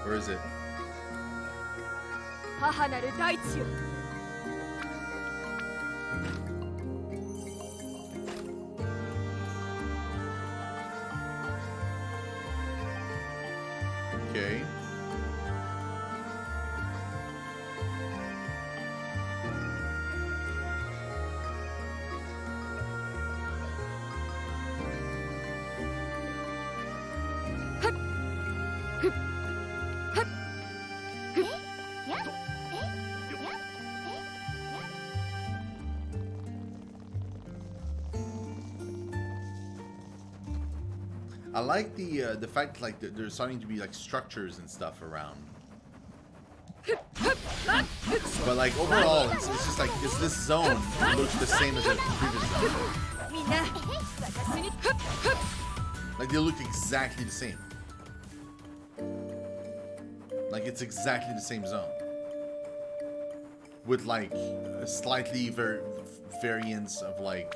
Where is it? 母なる大地よ。Okay. I like the fact like there's starting to be like structures and stuff around. But like overall, it's just like this zone looks the same as the previous zone. Like they look exactly the same. Like it's exactly the same zone. With like a slightly variance of like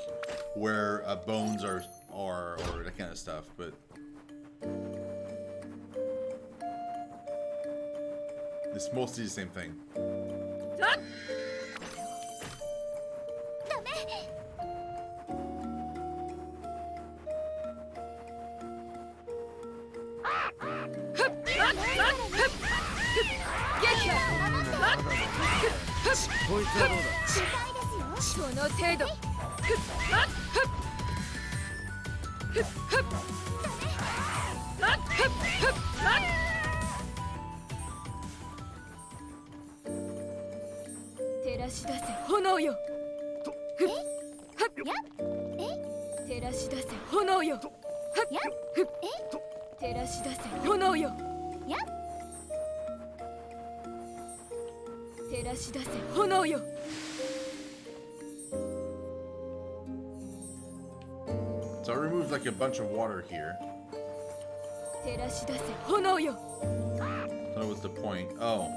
where bones are or that kind of stuff, but it's mostly the same thing. So I removed like a bunch of water here. I don't know what's the point. Oh.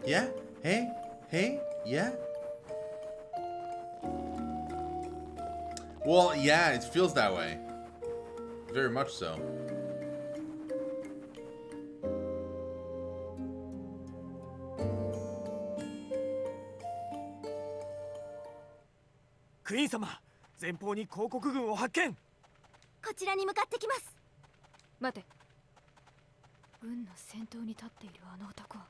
Yeah? Hey? Hey? Yeah? Well, yeah, it feels that way. Very much so. Queen 様、前方に広告軍を発見。こちらに向かってきます。待て。軍の先頭に立っているあの男は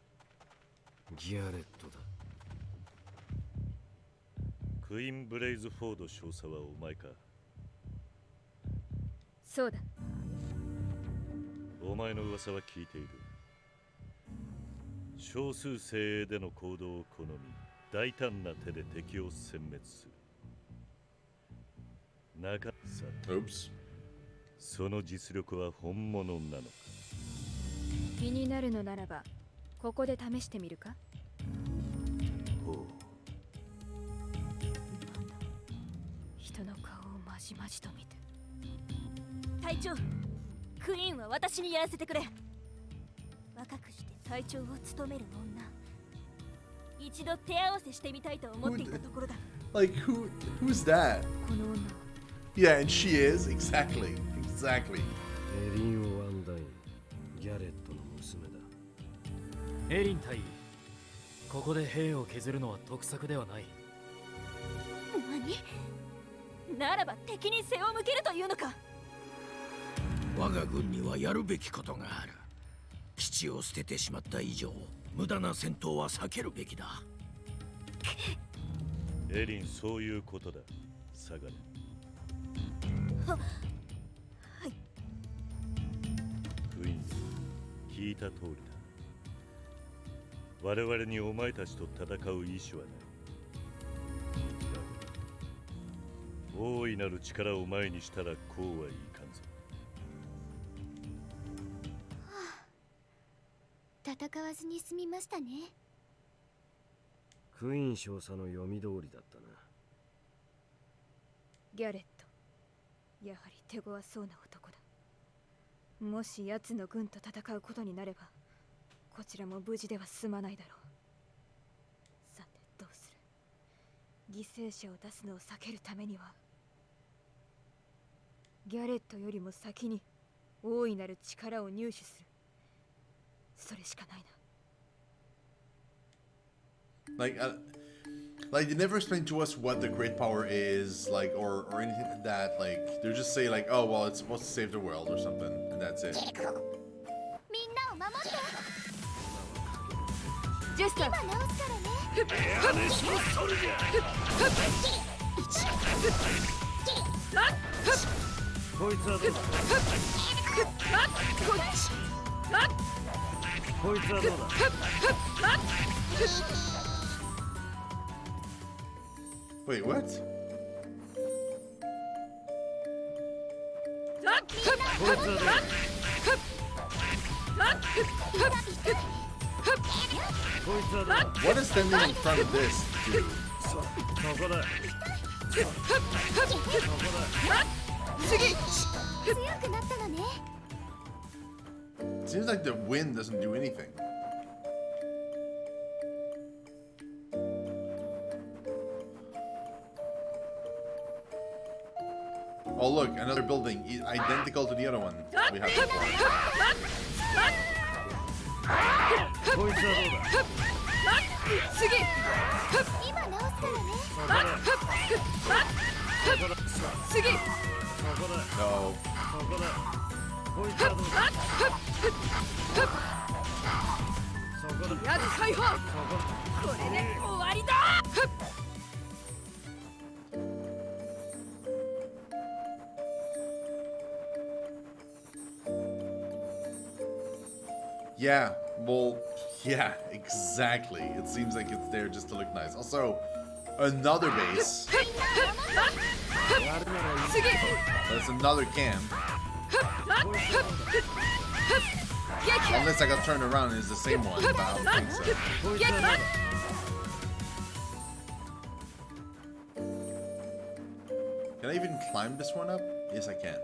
ギャレットだ。クイーン・ブレイズフォード少佐はお前か。そうだ。お前の噂は聞いている。少数精鋭での行動を好み、大胆な手で敵を殲滅する。中さ、その実力は本物なのか。気になるのならば、ここで試してみるか。ほう。人の顔をまじまじと見て。隊長、クイーンは私にやらせてくれ。若くして隊長を務める女。一度手合わせしてみたいと思っていたところだ。Like who's that? この女。Yeah, and she is exactly. エリン・ワンダイン、ギャレットの娘だ。エリン隊員、ここで兵を削るのは得策ではない。何？ならば敵に背を向けるというのか。我が軍にはやるべきことがある。基地を捨ててしまった以上、無駄な戦闘は避けるべきだ。エリン、そういうことだ。下がれ。はい。クイーン、聞いた通りだ。我々にお前たちと戦う意志はない。大いなる力を前にしたらこうはいかんぞ。戦わずに済みましたね。クイーン少佐の読み通りだったな。ギャレット、やはり手強そうな男だ。もし奴の軍と戦うことになれば、こちらも無事では済まないだろう。さてどうする。犠牲者を出すのを避けるためには、ギャレットよりも先に大いなる力を入手する。それしかないな。Like they never explain to us what the great power is, like, or anything like that. Like they just say like, oh well, it's supposed to save the world or something, and that's it. みんなを守って。ジェスター、今直すからね。こいつはどうだ。こいつはどうだ。Wait, what? こいつはどうだ。こいつはどうだ。 What is standing in front of this dude? そこだ。強くなったのね。 Seems like the wind doesn't do anything. Oh look, another building identical to the other one we had before. こいつはどうだ。今直すからね。そこだ。No. そこだ。こいつはどうだ。そこだ。やつ解放。そここれで終わりだ。 Yeah, well, yeah, exactly. It seems like it's there just to look nice. Also, another base. That's another camp. Unless I got turned around and it's the same one, but I don't think so. Can I even climb this one up? Yes, I can.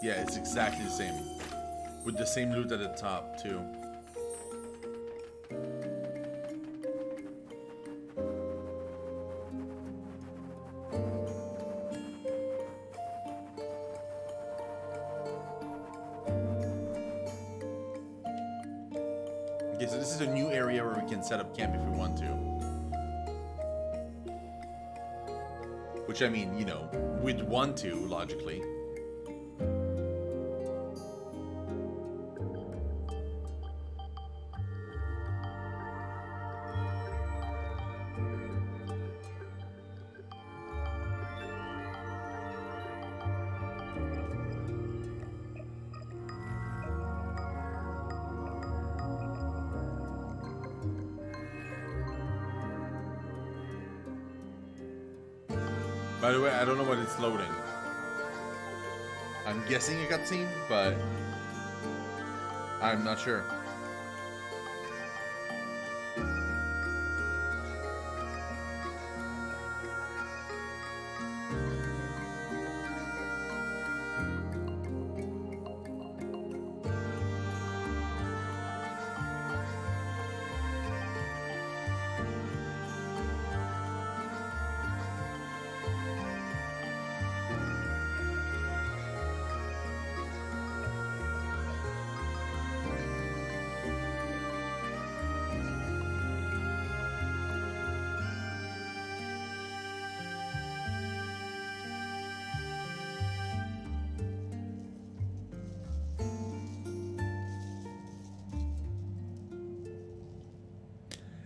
Yeah, it's exactly the same. With the same loot at the top, too. Okay, so this is a new area where we can set up camp if we want to. Which, I mean, you know, we'd want to, logically. By the way, I don't know what it's loading. I'm guessing a cutscene, but I'm not sure.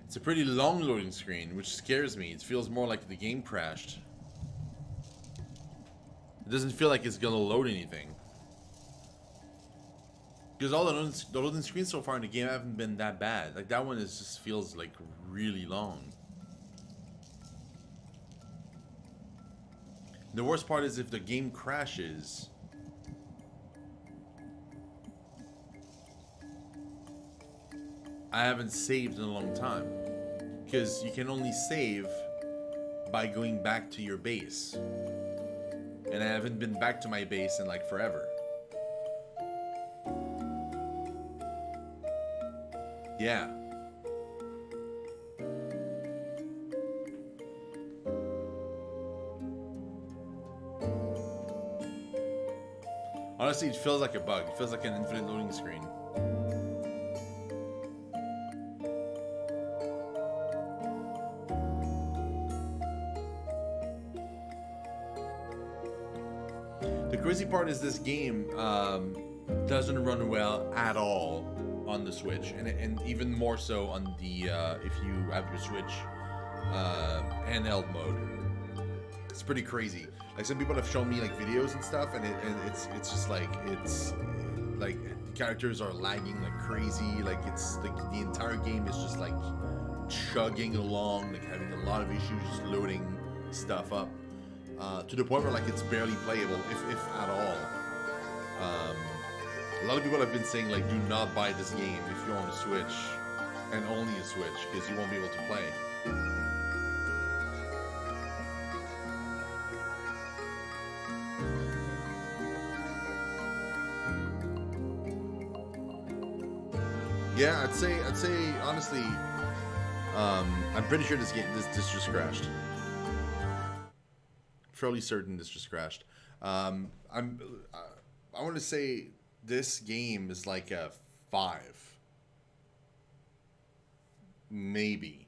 It's a pretty long loading screen, which scares me. It feels more like the game crashed. It doesn't feel like it's gonna load anything. Because all the loading screens so far in the game haven't been that bad. Like that one is just feels like really long. The worst part is if the game crashes. I haven't saved in a long time. Because you can only save by going back to your base. And I haven't been back to my base in like forever. Yeah. Honestly, it feels like a bug. It feels like an infinite loading screen. The crazy part is this game doesn't run well at all on the Switch, and even more so on the if you have your Switch handheld mode. It's pretty crazy. Like some people have shown me like videos and stuff, and it's just like the characters are lagging like crazy. Like it's like the entire game is just like chugging along, like having a lot of issues just loading stuff up to the point where like it's barely playable, if at all. A lot of people have been saying like, do not buy this game if you're on a Switch, and only a Switch, because you won't be able to play. Yeah, I'd say honestly, I'm pretty sure this just crashed. Fairly certain this just crashed. I want to say this game is like a 5, maybe.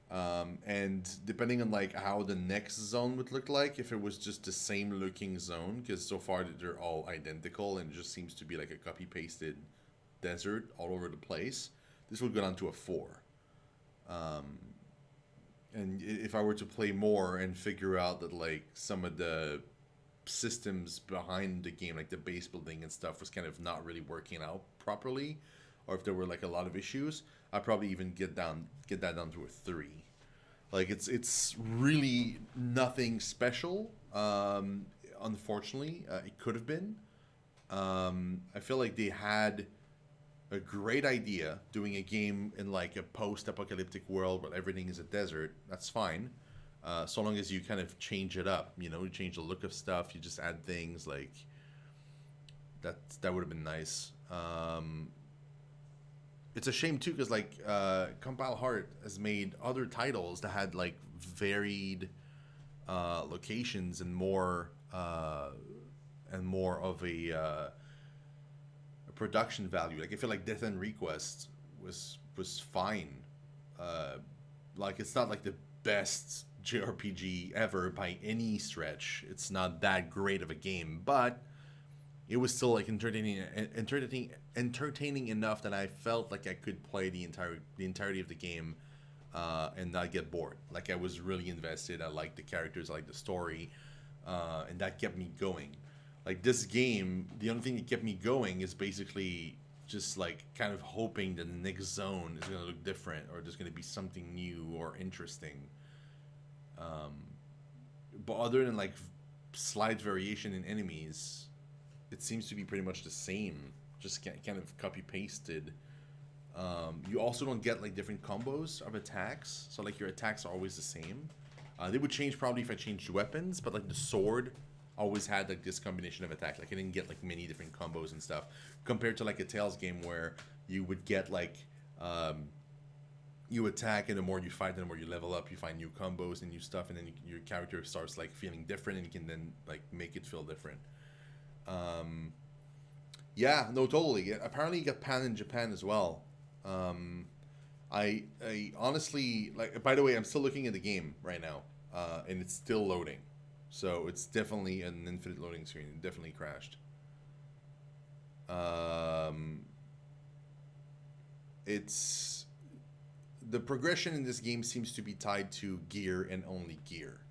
And depending on like how the next zone would look like, if it was just the same looking zone, because so far they're all identical and it just seems to be like a copy pasted desert all over the place, this would go down to a 4. And if I were to play more and figure out that like some of the systems behind the game, like the base building and stuff, was kind of not really working out properly, or if there were like a lot of issues, I'd probably even get that down to a 3. Like it's really nothing special. Unfortunately, it could have been. I feel like they had a great idea doing a game in like a post-apocalyptic world where everything is a desert. That's fine, so long as you kind of change it up. You know, you change the look of stuff. You just add things like that. That would have been nice. It's a shame too, because like Compile Heart has made other titles that had like varied locations and more of a production value. Like I feel like Death and Request was fine. Like it's not like the best JRPG ever by any stretch. It's not that great of a game, but it was still like entertaining enough that I felt like I could play the entirety of the game and not get bored. Like I was really invested. I liked the characters, I liked the story, and that kept me going. Like this game, the only thing that kept me going is basically just like kind of hoping that the next zone is going to look different, or there's going to be something new or interesting. But other than like slight variation in enemies, it seems to be pretty much the same, just kind of copy pasted. You also don't get like different combos of attacks, so like your attacks are always the same. They would change probably if I changed weapons, but like the sword always had like this combination of attack. Like I didn't get like many different combos and stuff, compared to like a Tales game where you would get like you attack, and the more you fight, the more you level up, you find new combos and new stuff, and then your character starts like feeling different, and you can then like make it feel different. Yeah, no, totally. Apparently it got panned in Japan as well. I honestly, like, by the way, I'm still looking at the game right now, and it's still loading. So it's definitely an infinite loading screen. It definitely crashed. It's the progression in this game seems to be tied to gear and only gear.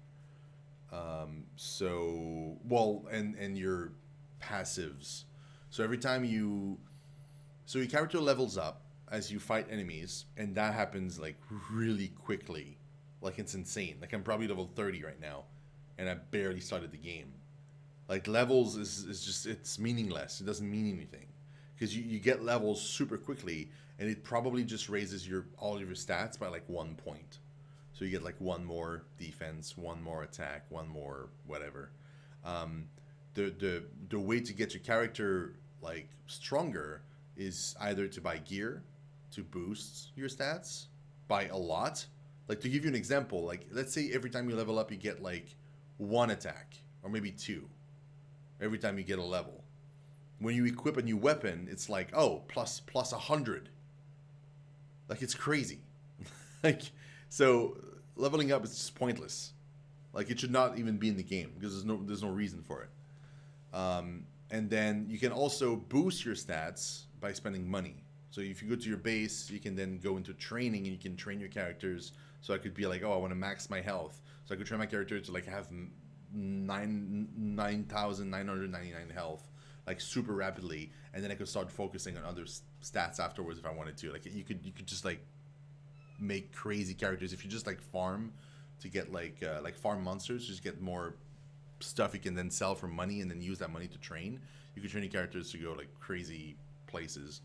So well, and your passives. So every time so your character levels up as you fight enemies, and that happens like really quickly. Like it's insane. Like I'm probably level 30 right now, and I barely started the game. Like levels is just, it's meaningless. It doesn't mean anything. Because you get levels super quickly, and it probably just raises all of your stats by like 1 point. So you get like 1 more defense, 1 more attack, 1 more whatever. The way to get your character like stronger is either to buy gear to boost your stats by a lot. Like to give you an example, like let's say every time you level up you get like 1 attack or maybe 2 every time you get a level. When you equip a new weapon, it's like, oh, plus 100. Like it's crazy. Like, so leveling up is just pointless. Like it should not even be in the game because there's no reason for it. And then you can also boost your stats by spending money. So if you go to your base, you can then go into training and you can train your characters. So I could be like, oh, I want to max my health. So I could train my character to like have 9,999 health, like super rapidly, and then I could start focusing on other stats afterwards if I wanted to. Like you could just like make crazy characters if you just like farm to get like farm monsters, just get more stuff you can then sell for money and then use that money to train. You could train your characters to go like crazy places,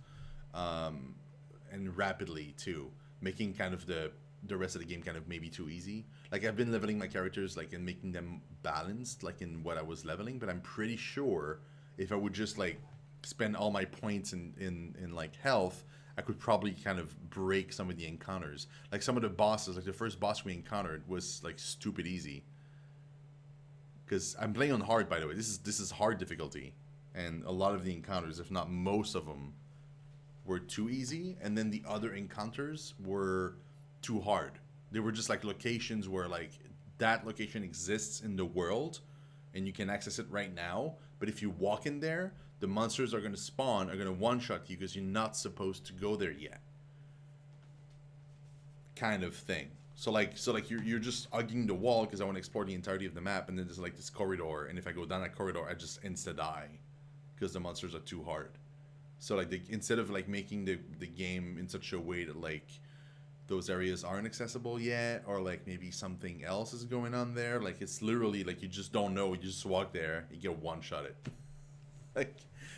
and rapidly too, making kind of the rest of the game kind of maybe too easy. Like I've been leveling my characters like and making them balanced like in what I was leveling, but I'm pretty sure if I would just like spend all my points in like health, I could probably kind of break some of the encounters. Like some of the bosses, like the first boss we encountered was like stupid easy. Because I'm playing on hard, by the way. This is hard difficulty, and a lot of the encounters, if not most of them, were too easy, and then the other encounters were too hard. They were just like locations where like that location exists in the world, and you can access it right now. But if you walk in there, the monsters are going to spawn, are going to one-shot you because you're not supposed to go there yet. Kind of thing. So like you're just hugging the wall because I want to explore the entirety of the map, and then there's like this corridor, and if I go down that corridor, I just insta-die because the monsters are too hard. So like instead of like making the game in such a way that like those areas aren't accessible yet, or like maybe something else is going on there, like it's literally like you just don't know. You just walk there, you get one-shotted. Like,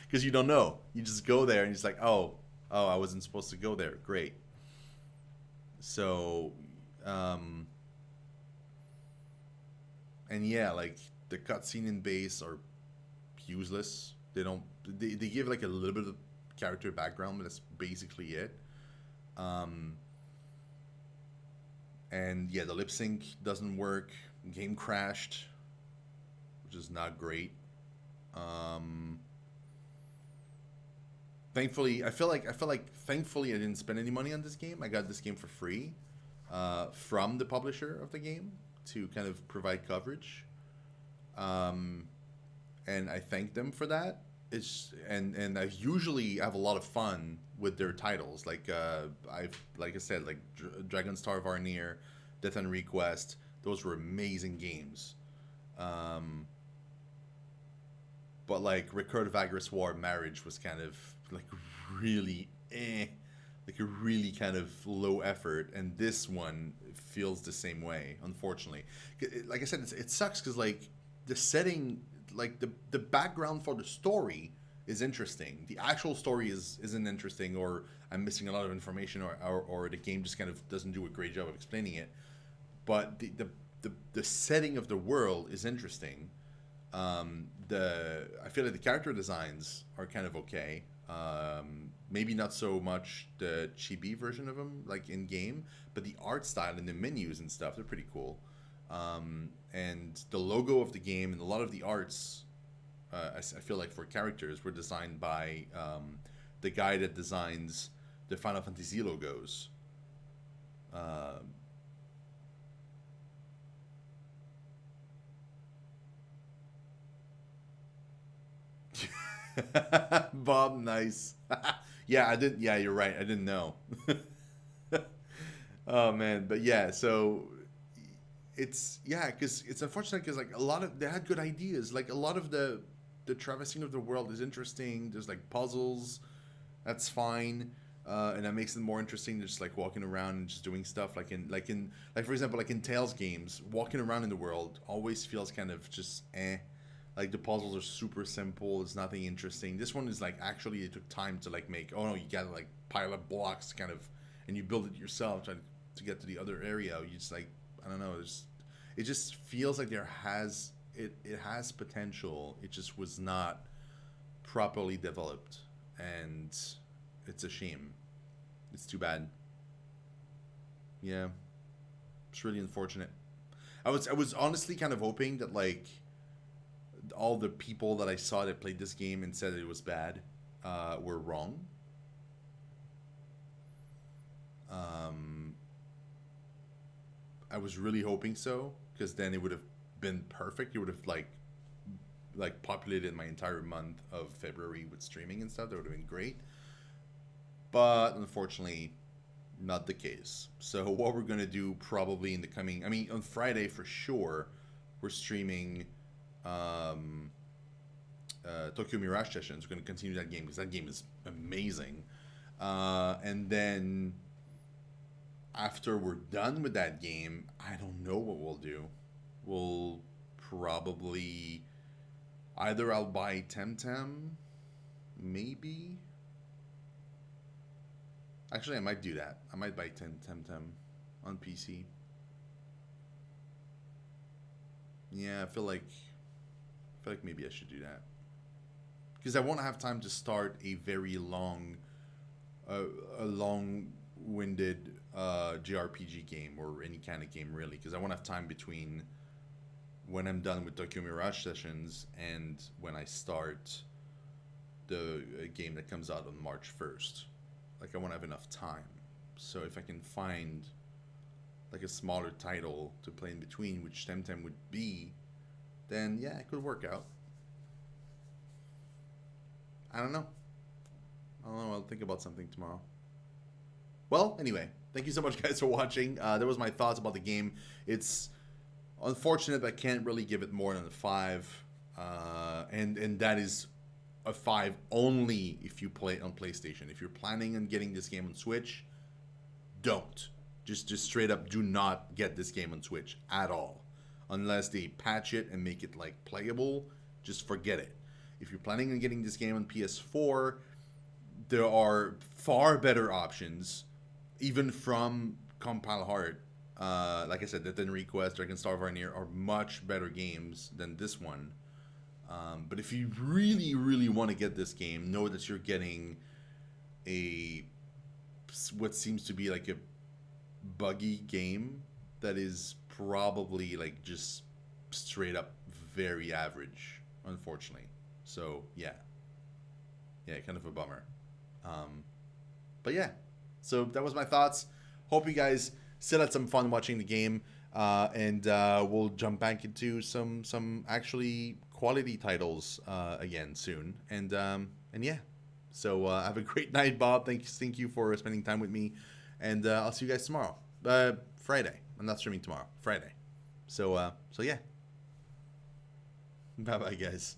because you don't know. You just go there and it's like, oh, I wasn't supposed to go there. Great. So, and yeah, like the cutscene in base are useless. They give like a little bit of character background, but that's basically it. And yeah, the lip sync doesn't work. Game crashed, which is not great. Thankfully, I feel like thankfully I didn't spend any money on this game. I got this game for free from the publisher of the game to kind of provide coverage, and I thank them for that. And I usually have a lot of fun with their titles. Like I said, like Dragon Star Varnir, Death and Request. Those were amazing games. But like Record of Agris War Marriage was kind of like really like a really kind of low effort, and this one feels the same way, unfortunately. Like I said, it sucks because like the setting, like the background for the story is interesting. The actual story isn't interesting, or I'm missing a lot of information, or the game just kind of doesn't do a great job of explaining it. But the setting of the world is interesting. I feel like the character designs are kind of okay. Maybe not so much the chibi version of them, like in game, but the art style and the menus and stuff, they're pretty cool. And the logo of the game and a lot of the arts, I feel like for characters, were designed by the guy that designs the Final Fantasy logos. Bob, nice. Yeah, I did. Yeah, you're right. I didn't know. Oh man, but yeah. So it's because it's unfortunate because like a lot of they had good ideas. Like a lot of the the traversing of the world is interesting. There's like puzzles, that's fine, and that makes it more interesting. Just like walking around and just doing stuff. Like for example, like in Tales games, walking around in the world always feels kind of just eh. Like the puzzles are super simple. It's nothing interesting. This one is like actually it took time to like make. Oh no, you gotta like pile up blocks kind of, and you build it yourself to get to the other area. You just like I don't know. It just feels like it has potential. It just was not properly developed, and it's a shame. It's too bad. Yeah, it's really unfortunate. I was honestly kind of hoping that like all the people that I saw that played this game and said it was bad were wrong. I was really hoping so, because then it would have been perfect. It would have like populated my entire month of February with streaming and stuff. That would have been great. But unfortunately, not the case. So what we're gonna do probably in the coming, I mean, on Friday for sure, we're streaming Tokyo Mirage Sessions. We're gonna continue that game because that game is amazing. And then after we're done with that game, I don't know what we'll do. We'll probably either I'll buy Temtem, maybe. Actually, I might do that. I might buy Temtem on PC. Yeah, I feel like maybe I should do that, because I won't have time to start a very long, long-winded JRPG game or any kind of game really, because I won't have time between when I'm done with Tokyo Mirage Sessions and when I start the game that comes out on March 1st. Like, I won't have enough time. So if I can find like a smaller title to play in between, which Temtem would be, then yeah, it could work out. I don't know. I'll think about something tomorrow. Well, anyway, thank you so much, guys, for watching. That was my thoughts about the game. It's unfortunate, but I can't really give it more than a 5. And that is a 5 only if you play it on PlayStation. If you're planning on getting this game on Switch, don't. Just straight up do not get this game on Switch at all. Unless they patch it and make it like playable, just forget it. If you're planning on getting this game on PS4, there are far better options, even from Compile Heart. Like I said, Death and Request, Dragon Star Varnier are much better games than this one. But if you really, really want to get this game, know that you're getting what seems to be like a buggy game that is probably like just straight up very average, unfortunately. So yeah, kind of a bummer. But yeah, so that was my thoughts. Hope you guys still had some fun watching the game, and we'll jump back into some actually quality titles again soon. And yeah, so have a great night, Bob. Thank you for spending time with me, and I'll see you guys tomorrow. Friday. I'm not streaming tomorrow. Friday. So yeah. Bye bye, guys.